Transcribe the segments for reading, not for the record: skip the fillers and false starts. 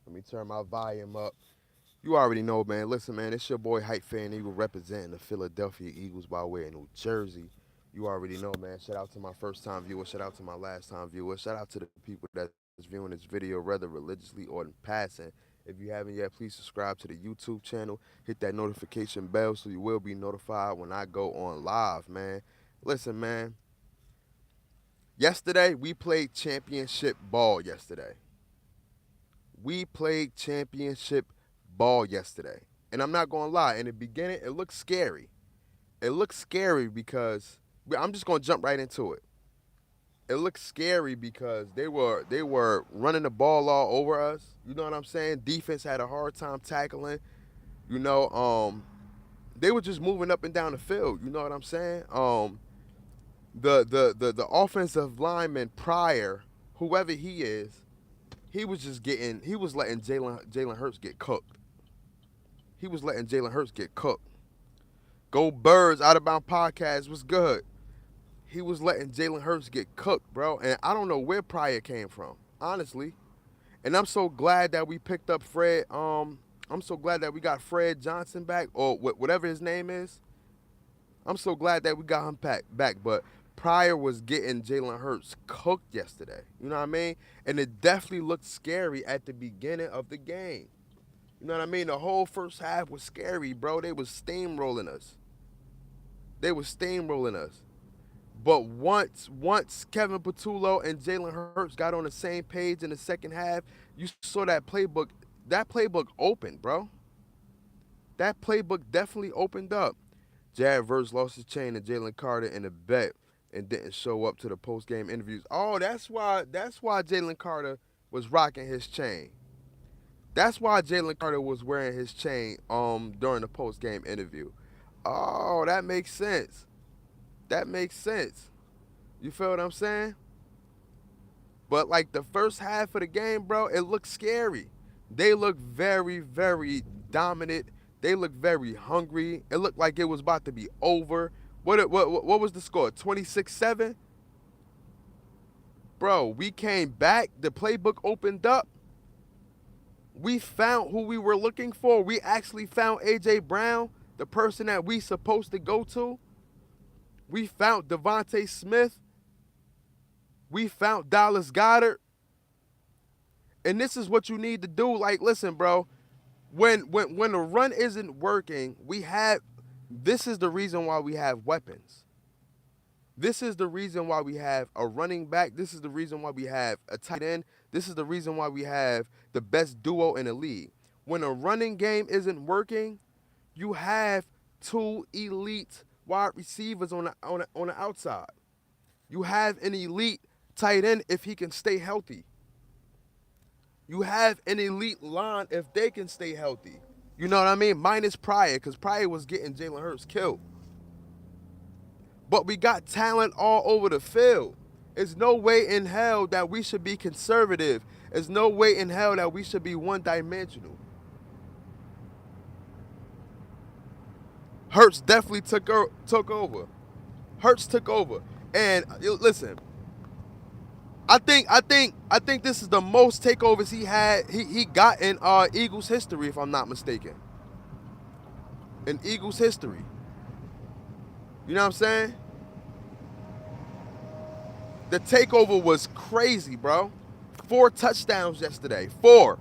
Let me turn my volume up. You already know, man. Listen, man, it's your boy Hype Fan Eagle representing the Philadelphia Eagles by way of New Jersey. You already know, man. Shout out to my first time viewers. Shout out to my last time viewers. Shout out to the people that's viewing this video, whether religiously or in passing. If you haven't yet, please subscribe to the YouTube channel. Hit that notification bell so you will be notified when I go on live, man. Listen, man. Yesterday, we played championship ball yesterday. We played championship ball yesterday. And I'm not going to lie, in the beginning, it looked scary. It looked scary because I'm just going to jump right into it. It looked scary because they were running the ball all over us. You know what I'm saying? Defense had a hard time tackling. You know, they were just moving up and down the field. You know what I'm saying? The offensive lineman prior, whoever he is, he was letting Jalen Hurts get cooked. He was letting Jalen Hurts get cooked. Go Birds, Out of Bound Podcast was good. He was letting Jalen Hurts get cooked, bro. And I don't know where Pryor came from, honestly. And I'm so glad that we picked up Fred. I'm so glad that we got Fred Johnson back, or whatever his name is. I'm so glad that we got him back. But Pryor was getting Jalen Hurts cooked yesterday. You know what I mean? And it definitely looked scary at the beginning of the game. You know what I mean? The whole first half was scary, bro. They was steamrolling us. They was steamrolling us. But once Kevin Patullo and Jalen Hurts got on the same page in the second half, you saw that playbook. That playbook opened, bro. That playbook definitely opened up. Jared Verse lost his chain to Jalen Carter in a bet and didn't show up to the post game interviews. Oh, that's why Jalen Carter was rocking his chain. That's why Jalen Carter was wearing his chain during the post game interview. Oh, that makes sense. That makes sense. You feel what I'm saying? But like the first half of the game, bro, it looked scary. They looked very, very dominant. They looked very hungry. It looked like it was about to be over. What was the score? 26-7? Bro, we came back. The playbook opened up. We found who we were looking for. We actually found A.J. Brown, the person that we supposed to go to. We found Devontae Smith. We found Dallas Goedert. And this is what you need to do. Like, listen, bro. When the run isn't working, this is the reason why we have weapons. This is the reason why we have a running back. This is the reason why we have a tight end. This is the reason why we have the best duo in the league. When a running game isn't working, you have two elite wide receivers on the outside. You have an elite tight end if he can stay healthy. You have an elite line if they can stay healthy. You know what I mean? Minus Pryor, because Pryor was getting Jalen Hurts killed. But we got talent all over the field. There's no way in hell that we should be conservative. There's no way in hell that we should be one-dimensional. Hurts definitely took over. Hurts took over. And listen, I think this is the most takeovers he got in Eagles history, if I'm not mistaken. In Eagles history. You know what I'm saying? The takeover was crazy, bro. 4 touchdowns yesterday. 4.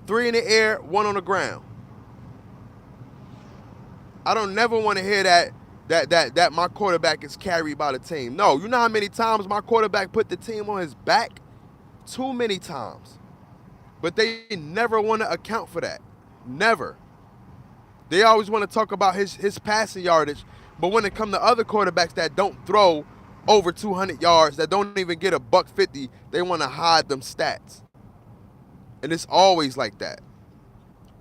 3 in the air, 1 on the ground. I don't never want to hear that my quarterback is carried by the team. No, you know how many times my quarterback put the team on his back? Too many times. But they never want to account for that. Never. They always want to talk about his passing yardage, but when it comes to other quarterbacks that don't throw over 200 yards, that don't even get a buck 50, they want to hide them stats. And it's always like that.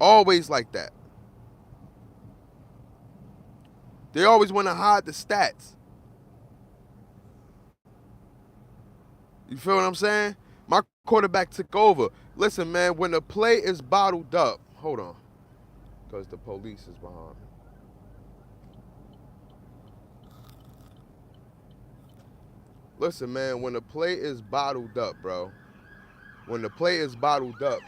Always like that. They always want to hide the stats. You feel what I'm saying? My quarterback took over. Listen, man, when the play is bottled up, hold on, because the police is behind me. Listen, man, when the play is bottled up, bro, when the play is bottled up,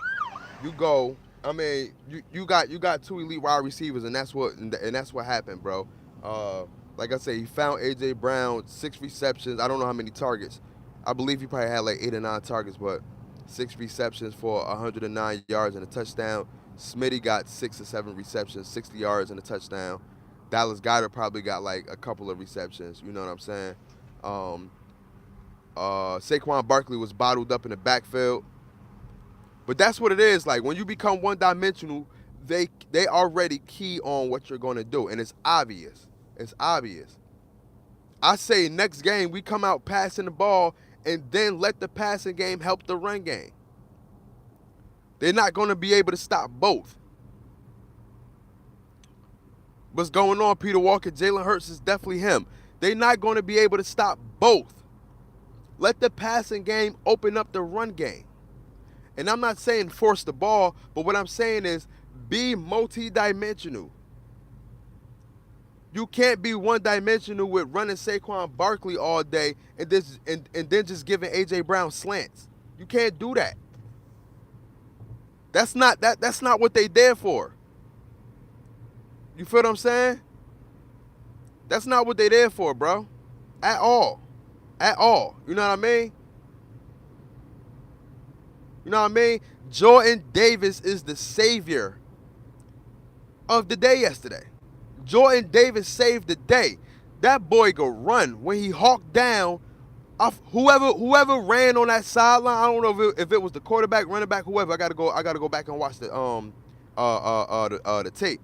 You go. I mean, you got two elite wide receivers, and that's what happened, bro. Uh, like I said, he found AJ Brown, 6 receptions. I don't know how many targets. I believe he probably had like 8 or 9 targets, but 6 receptions for 109 yards and a touchdown. Smitty got 6 or 7 receptions, 60 yards and a touchdown. Dallas Goedert probably got like a couple of receptions. You know what I'm saying? Um, Saquon Barkley was bottled up in the backfield. But that's what it is. Like when you become one dimensional, they already key on what you're gonna do, and it's obvious. It's obvious. I say next game we come out passing the ball, and then let the passing game help the run game. They're not gonna be able to stop both. What's going on, Peter Walker? Jalen Hurts is definitely him. They're not gonna be able to stop both. Let the passing game open up the run game. And I'm not saying force the ball, but what I'm saying is be multi-dimensional. You can't be one-dimensional with running Saquon Barkley all day and then just giving AJ Brown slants. You can't do that. That's not what they there for. You feel what I'm saying? That's not what they there for, bro. At all. At all. You know what I mean? You know what I mean? Jordan Davis is the savior of the day yesterday. Jordan Davis saved the day. That boy could run when he hawked down off whoever ran on that sideline. I don't know if it was the quarterback, running back, whoever. I gotta go back and watch the tape.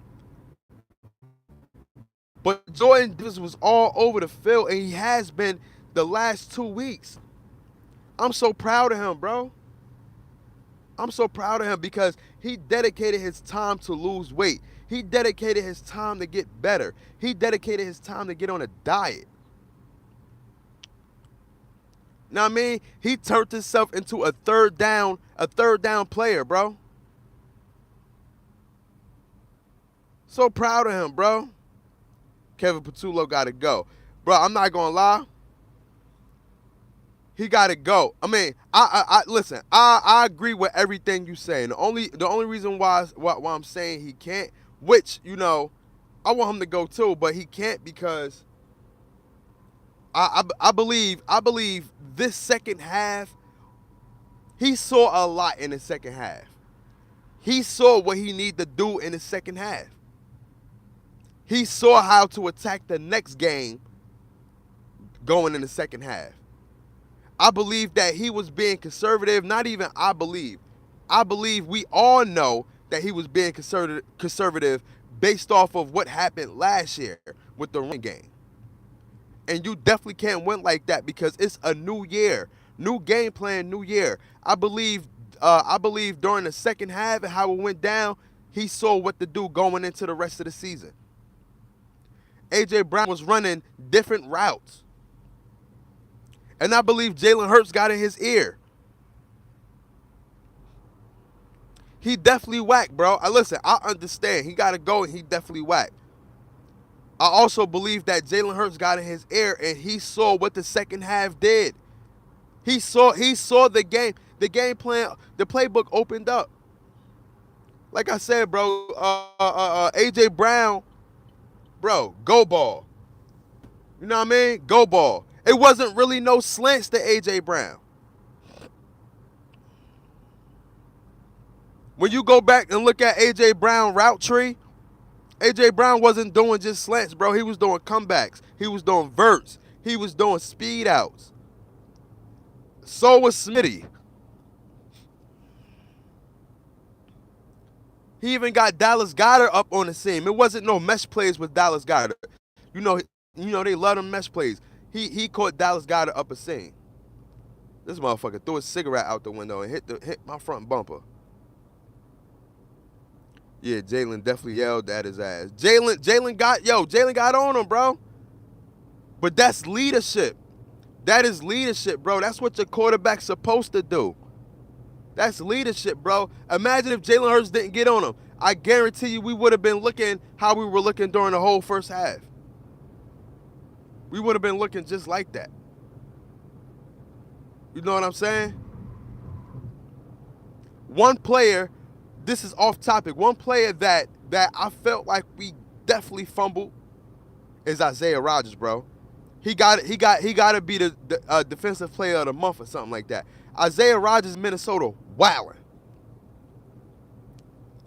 But Jordan Davis was all over the field, and he has been the last 2 weeks. I'm so proud of him, bro. I'm so proud of him because he dedicated his time to lose weight. He dedicated his time to get better. He dedicated his time to get on a diet. Know what I mean? He turned himself into a third down player, bro. So proud of him, bro. Kevin Patullo got to go. Bro, I'm not going to lie. He got to go. I mean, I listen. I agree with everything you saying. The only reason why I'm saying he can't, which I want him to go too, but he can't because I believe this second half he saw a lot in the second half. He saw what he needed to do in the second half. He saw how to attack the next game going in the second half. I believe that he was being conservative. Not even I believe. I believe we all know that he was being conservative based off of what happened last year with the run game. And you definitely can't win like that because it's a new year, new game plan, new year. I believe during the second half and how it went down, he saw what to do going into the rest of the season. AJ Brown was running different routes. And I believe Jalen Hurts got in his ear. He definitely whacked, bro. Listen, I understand. He got to go, and he definitely whacked. I also believe that Jalen Hurts got in his ear, and he saw what the second half did. He saw the game plan, the playbook opened up. Like I said, bro, AJ Brown, bro, go ball. You know what I mean? Go ball. It wasn't really no slants to A.J. Brown. When you go back and look at A.J. Brown route tree, A.J. Brown wasn't doing just slants, bro. He was doing comebacks. He was doing verts. He was doing speed outs. So was Smitty. He even got Dallas Goedert up on the scene. It wasn't no mesh plays with Dallas Goedert. You know they love them mesh plays. He caught Dallas Goedert up a scene. This motherfucker threw a cigarette out the window and hit my front bumper. Yeah, Jalen definitely yelled at his ass. Jalen got on him, bro. But that's leadership. That is leadership, bro. That's what your quarterback's supposed to do. That's leadership, bro. Imagine if Jalen Hurts didn't get on him. I guarantee you we would have been looking how we were looking during the whole first half. We would have been looking just like that. You know what I'm saying? One player this is off topic. One player that I felt like we definitely fumbled is Isaiah Rodgers, bro. He got to be the defensive player of the month or something like that. Isaiah Rodgers, Minnesota, wilding.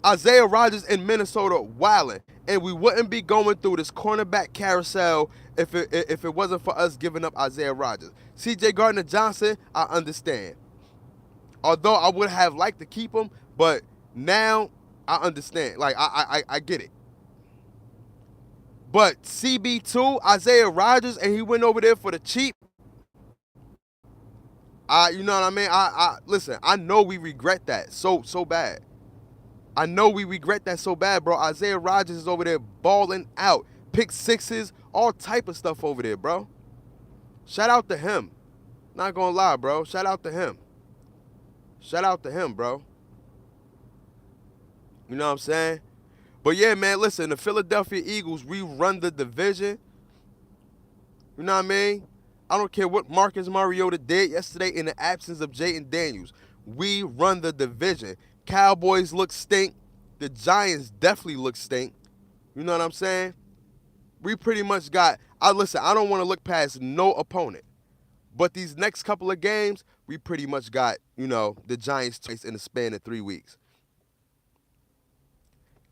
Isaiah Rodgers in Minnesota, wilding, and we wouldn't be going through this cornerback carousel if it wasn't for us giving up Isaiah Rodgers. C.J. Gardner-Johnson, I understand. Although I would have liked to keep him, but now I understand. Like I get it. But CB2, Isaiah Rodgers, and he went over there for the cheap. You know what I mean? I listen, I know we regret that so bad. I know we regret that so bad, bro. Isaiah Rodgers is over there balling out. Pick sixes, all type of stuff over there, bro. Shout out to him. Not gonna lie, bro. Shout out to him. Shout out to him, bro. You know what I'm saying? But yeah, man, listen, the Philadelphia Eagles, we run the division. You know what I mean? I don't care what Marcus Mariota did yesterday in the absence of Jayden Daniels. We run the division. Cowboys look stink. The Giants definitely look stink. You know what I'm saying? We pretty much got, I don't want to look past no opponent. But these next couple of games, we pretty much got, the Giants twice in the span of 3 weeks.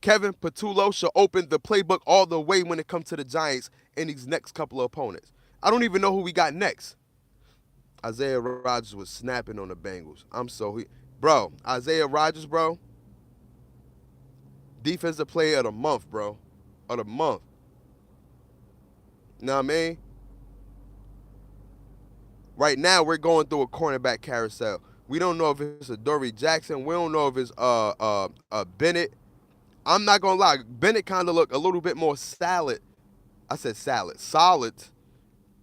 Kevin Patullo should open the playbook all the way when it comes to the Giants and these next couple of opponents. I don't even know who we got next. Isaiah Rodgers was snapping on the Bengals. Bro, Isaiah Rodgers, bro. Defensive player of the month, bro. Of the month. You know what I mean? Right now, we're going through a cornerback carousel. We don't know if it's Adoree Jackson. We don't know if it's Bennett. I'm not going to lie. Bennett kind of looked a little bit more solid. I said salad.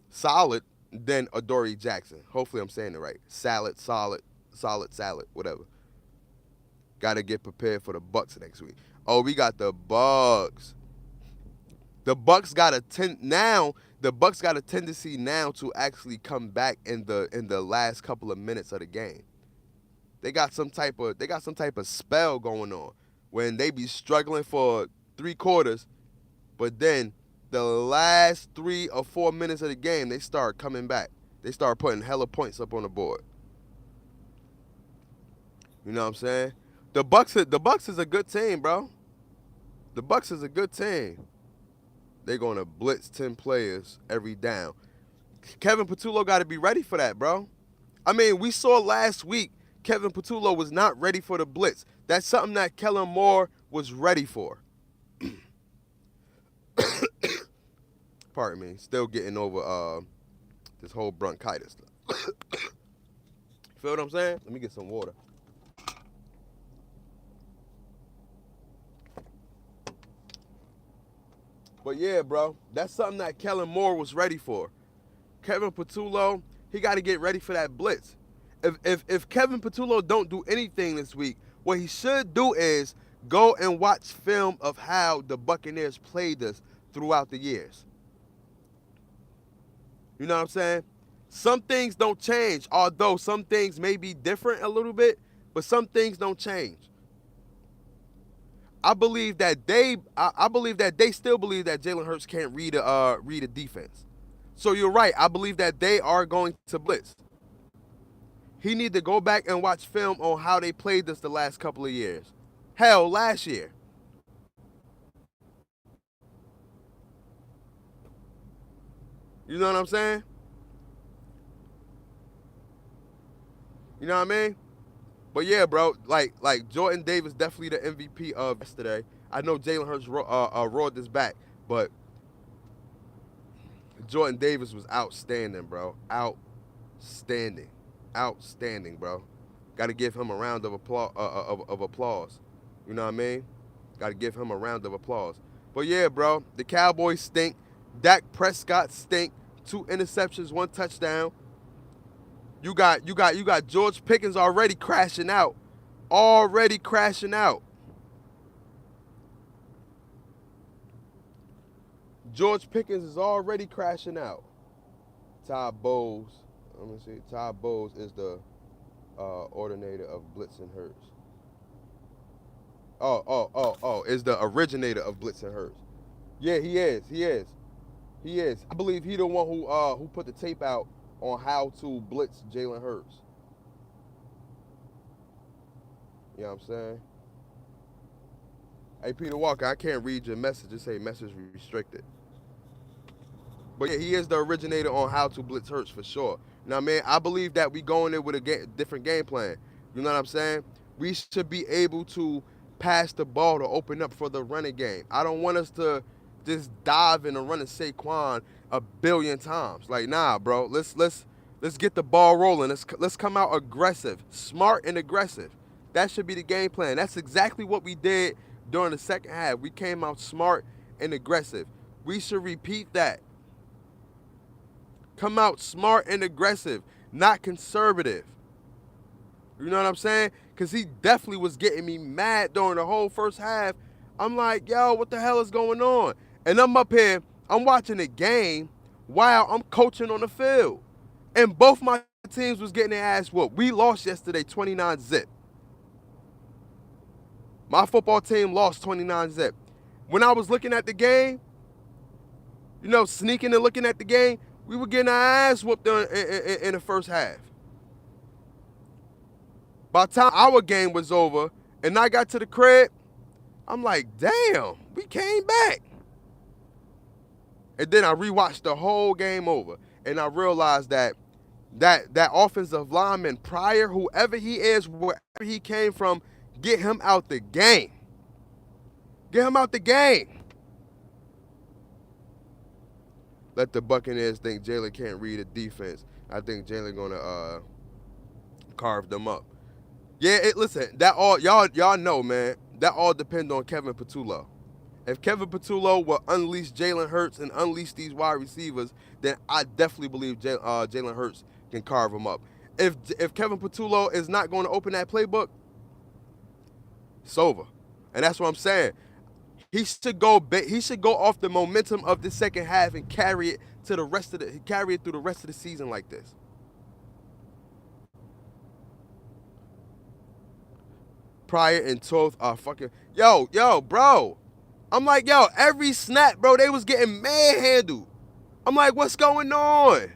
Solid than Adoree Jackson. Hopefully I'm saying it right. Solid, whatever. Got to get prepared for the Bucs next week. Oh, we got the Bucs. The Bucs got a tendency now to actually come back in the last couple of minutes of the game. They got some type of spell going on when they be struggling for 3 quarters, but then the last 3 or 4 minutes of the game, they start coming back. They start putting hella points up on the board. You know what I'm saying? The Bucs is a good team, bro. The Bucs is a good team. They're going to blitz 10 players every down. Kevin Patullo got to be ready for that, bro. I mean, we saw last week Kevin Patullo was not ready for the blitz. That's something that Kellen Moore was ready for. Pardon me. Still getting over this whole bronchitis stuff. Feel what I'm saying? Let me get some water. But yeah, bro, that's something that Kellen Moore was ready for. Kevin Patullo, he got to get ready for that blitz. If Kevin Patullo don't do anything this week, what he should do is go and watch film of how the Buccaneers played us throughout the years. You know what I'm saying? Some things don't change, although some things may be different a little bit, but some things don't change. I believe that they still believe that Jalen Hurts can't read a defense. So you're right. I believe that they are going to blitz. He need to go back and watch film on how they played this the last couple of years. Hell, last year. You know what I'm saying? You know what I mean? But yeah, bro, like Jordan Davis definitely the MVP of yesterday. I know Jalen Hurts roared this back, but Jordan Davis was outstanding, bro. Outstanding, bro. Got to give him a round of applause. You know what I mean? Got to give him a round of applause. But yeah, bro, the Cowboys stink. Dak Prescott stink. 2 interceptions, 1 touchdown. You got George Pickens already crashing out. George Pickens is already crashing out. Todd Bowles. Let me see. Todd Bowles is the ordinator of Blitz and Hurts. Is the originator of Blitz and Hurts. Yeah, he is. He is. He is. I believe he the one who put the tape out on how to blitz Jalen Hurts. You know what I'm saying? Hey, Peter Walker, I can't read your message. Just say message restricted. But yeah, he is the originator on how to blitz Hurts for sure. Now, man, I believe that we go in there with a different game plan. You know what I'm saying? We should be able to pass the ball to open up for the running game. I don't want us to just dive in and run and Saquon a billion times. Like, nah, bro. Let's get the ball rolling. Let's come out aggressive, smart and aggressive. That should be the game plan. That's exactly what we did during the second half. We came out smart and aggressive. We should repeat that. Come out smart and aggressive, not conservative. You know what I'm saying? Because he definitely was getting me mad during the whole first half. I'm like, yo, what the hell is going on? And I'm up here, I'm watching the game while I'm coaching on the field. And both my teams was getting their ass whooped. We lost yesterday 29-zip. My football team lost 29-zip. When I was looking at the game, you know, sneaking and looking at the game, we were getting our ass whooped in the first half. By the time our game was over and I got to the crib, I'm like, damn, we came back. And then I rewatched the whole game over, and I realized that offensive lineman Pryor, whoever he is, wherever he came from, get him out the game. Get him out the game. Let the Buccaneers think Jalen can't read a defense. I think Jalen gonna carve them up. Yeah, listen, that all y'all know, man. That all depends on Kevin Patullo. If Kevin Patullo will unleash Jalen Hurts and unleash these wide receivers, then I definitely believe Jalen Hurts can carve them up. If Kevin Patullo is not going to open that playbook, it's over. And that's what I'm saying. He should go off the momentum of the second half and carry it through the rest of the season like this. Pryor and 12th are fucking yo, bro. I'm like, yo, every snap, bro, they was getting manhandled. I'm like, what's going on?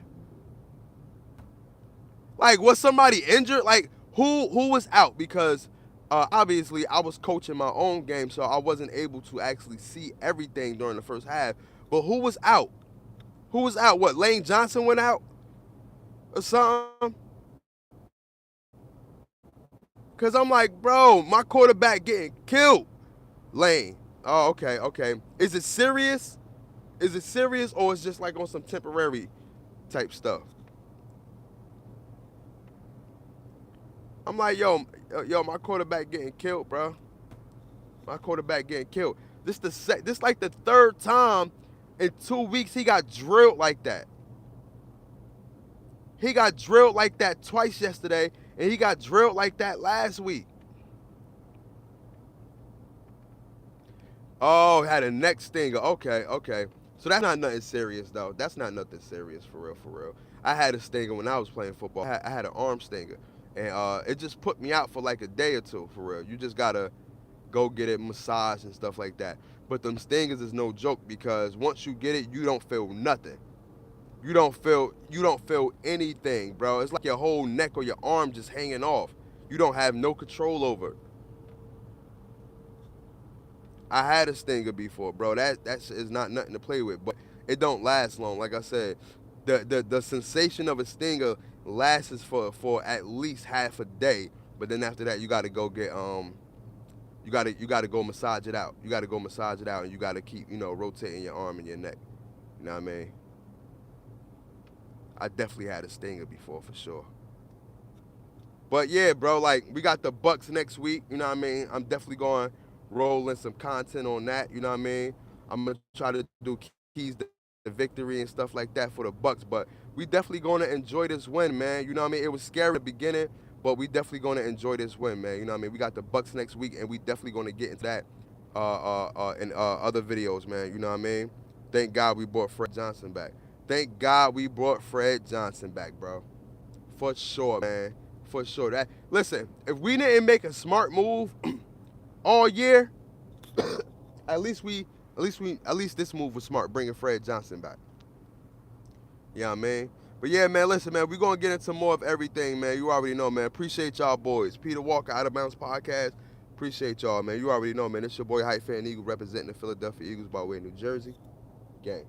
Like, was somebody injured? Like, who was out? Because obviously I was coaching my own game, so I wasn't able to actually see everything during the first half. But who was out? Who was out? What, Lane Johnson went out or something? Because I'm like, bro, my quarterback getting killed. Lane. Oh, okay. Is it serious? Is it serious, or is it just like on some temporary type stuff? I'm like, yo, my quarterback getting killed, bro. My quarterback getting killed. This like the third time in 2 weeks he got drilled like that. He got drilled like that twice yesterday, and he got drilled like that last week. Oh, had a neck stinger. Okay. So that's not nothing serious, though. That's not nothing serious, for real. I had a stinger when I was playing football. I had an arm stinger, and it just put me out for like a day or two, for real. You just gotta go get it massaged and stuff like that. But them stingers is no joke, because once you get it, you don't feel nothing. You don't feel anything, bro. It's like your whole neck or your arm just hanging off. You don't have no control over it. I had a stinger before, bro. That is not nothing to play with, but it don't last long. Like I said, the sensation of a stinger lasts for at least half a day, but then after that you got to go get you got to go massage it out. You got to go massage it out, and you got to keep, rotating your arm and your neck. You know what I mean? I definitely had a stinger before, for sure. But yeah, bro, like, we got the Bucks next week. You know what I mean? I'm definitely going to roll in some content on that. You know what I mean? I'm going to try to do keys to victory and stuff like that for the Bucks. But we definitely going to enjoy this win, man. You know what I mean? It was scary at the beginning, but we definitely going to enjoy this win, man. You know what I mean? We got the Bucks next week, and we definitely going to get into that in other videos, man. You know what I mean? Thank God we brought Fred Johnson back. Thank God we brought Fred Johnson back, bro. For sure, man. For sure. Listen, if we didn't make a smart move, all year, at least this move was smart, bringing Fred Johnson back. You know what I mean? But yeah, man, listen, man, we're going to get into more of everything, man. You already know, man. Appreciate y'all boys. Peter Walker, Out of Bounds Podcast. Appreciate y'all, man. You already know, man. It's your boy, Hype Fan Eagle, representing the Philadelphia Eagles by way of New Jersey. Gang.